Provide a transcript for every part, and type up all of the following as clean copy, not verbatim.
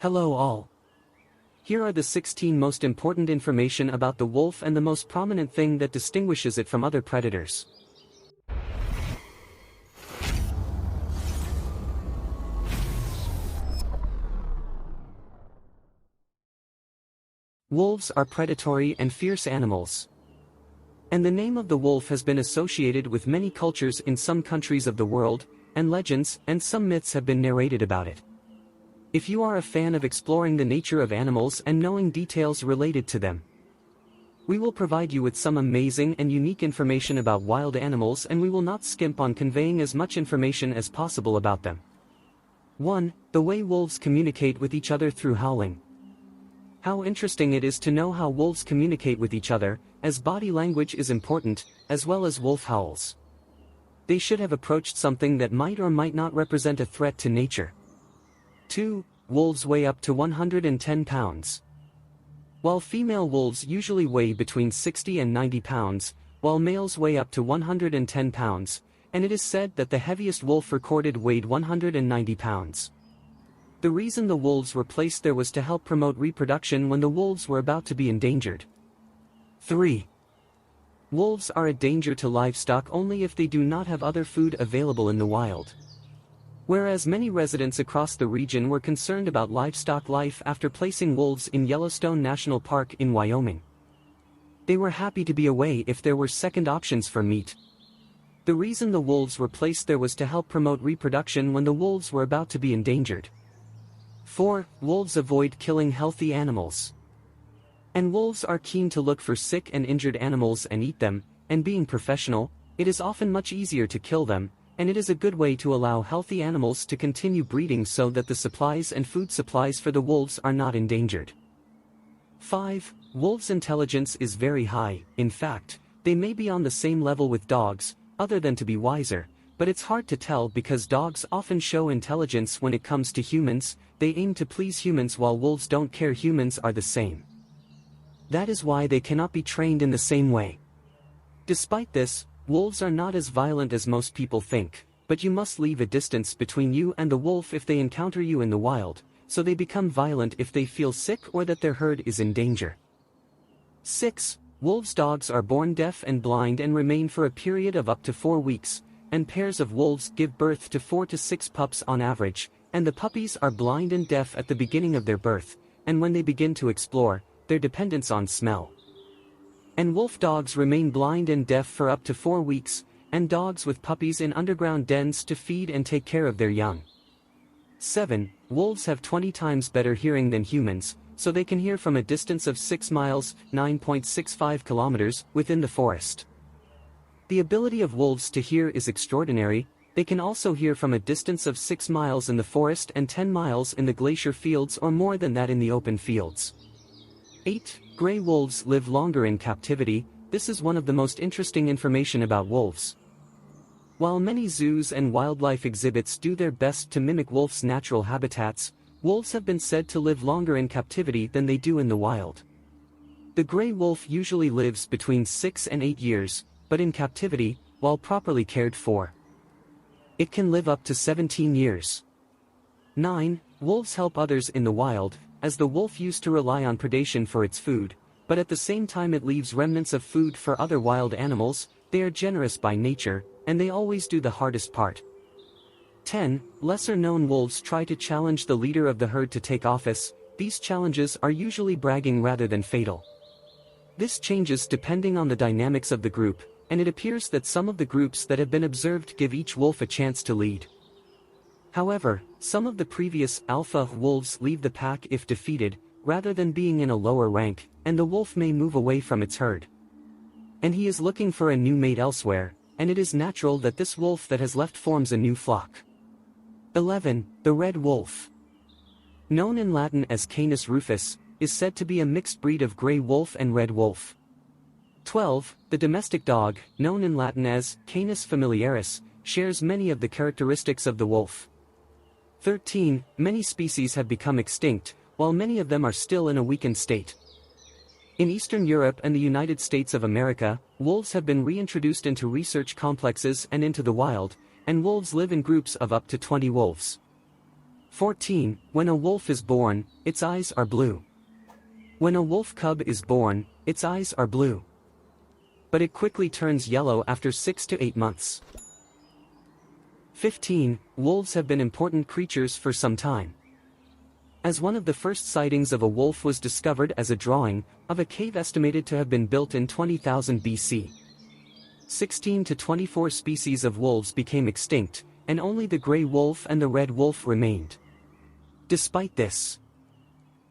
Hello all. Here are the 16 most important information about the wolf and the most prominent thing that distinguishes it from other predators. Wolves are predatory and fierce animals. And the name of the wolf has been associated with many cultures in some countries of the world, and legends and some myths have been narrated about it. If you are a fan of exploring the nature of animals and knowing details related to them, we will provide you with some amazing and unique information about wild animals, and we will not skimp on conveying as much information as possible about them. 1. The way wolves communicate with each other through howling. How interesting it is to know how wolves communicate with each other, as body language is important, as well as wolf howls. They should have approached something that might or might not represent a threat to nature. 2. Wolves weigh up to 110 pounds. While female wolves usually weigh between 60 and 90 pounds, while males weigh up to 110 pounds, and it is said that the heaviest wolf recorded weighed 190 pounds. The reason the wolves were placed there was to help promote reproduction when the wolves were about to be endangered. 3. Wolves are a danger to livestock only if they do not have other food available in the wild. Whereas many residents across the region were concerned about livestock life after placing wolves in Yellowstone National Park in Wyoming, they were happy to be away if there were second options for meat. The reason the wolves were placed there was to help promote reproduction when the wolves were about to be endangered. 4. Wolves avoid killing healthy animals. And wolves are keen to look for sick and injured animals and eat them, and being professional, it is often much easier to kill them, and it is a good way to allow healthy animals to continue breeding so that the supplies and food supplies for the wolves are not endangered. 5. Wolves' intelligence is very high. In fact, they may be on the same level with dogs, other than to be wiser, but it's hard to tell because dogs often show intelligence when it comes to humans. They aim to please humans while wolves don't care. Humans are the same. That is why they cannot be trained in the same way. Despite this, wolves are not as violent as most people think, but you must leave a distance between you and the wolf if they encounter you in the wild, so they become violent if they feel sick or that their herd is in danger. 6. Wolves' dogs are born deaf and blind and remain for a period of up to 4 weeks, and pairs of wolves give birth to 4 to 6 pups on average, and the puppies are blind and deaf at the beginning of their birth, and when they begin to explore, their dependence on smell. And wolf dogs remain blind and deaf for up to 4 weeks, and dogs with puppies in underground dens to feed and take care of their young. 7. Wolves have 20 times better hearing than humans, so they can hear from a distance of 6 miles, 9.65 kilometers, within the forest. The ability of wolves to hear is extraordinary. They can also hear from a distance of 6 miles in the forest and 10 miles in the glacier fields, or more than that in the open fields. 8. Gray wolves live longer in captivity. This is one of the most interesting information about wolves. While many zoos and wildlife exhibits do their best to mimic wolves' natural habitats, wolves have been said to live longer in captivity than they do in the wild. The gray wolf usually lives between 6 and 8 years, but in captivity, while properly cared for, it can live up to 17 years. 9. Wolves help others in the wild, as the wolf used to rely on predation for its food, but at the same time it leaves remnants of food for other wild animals. They are generous by nature, and they always do the hardest part. 10. Lesser-known wolves try to challenge the leader of the herd to take office. These challenges are usually bragging rather than fatal. This changes depending on the dynamics of the group, and it appears that some of the groups that have been observed give each wolf a chance to lead. However, some of the previous alpha wolves leave the pack if defeated, rather than being in a lower rank, and the wolf may move away from its herd. And he is looking for a new mate elsewhere, and it is natural that this wolf that has left forms a new flock. 11. The red wolf, known in Latin as Canis rufus, is said to be a mixed breed of gray wolf and red wolf. 12. The domestic dog, known in Latin as Canis familiaris, shares many of the characteristics of the wolf. 13. Many species have become extinct, while many of them are still in a weakened state. In Eastern Europe and the United States of America, wolves have been reintroduced into research complexes and into the wild, and wolves live in groups of up to 20 wolves. 14. When a wolf is born, its eyes are blue. When a wolf cub is born, its eyes are blue. But it quickly turns yellow after 6 to 8 months. 15. Wolves have been important creatures for some time. As one of the first sightings of a wolf was discovered as a drawing of a cave estimated to have been built in 20,000 BC. 16 to 24 species of wolves became extinct, and only the gray wolf and the red wolf remained. Despite this,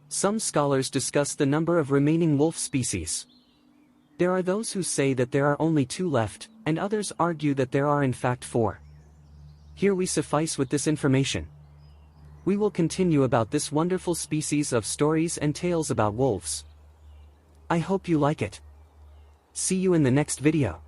some scholars discuss the number of remaining wolf species. There are those who say that there are only 2 left, and others argue that there are in fact 4. Here we suffice with this information. We will continue about this wonderful species of stories and tales about wolves. I hope you like it. See you in the next video.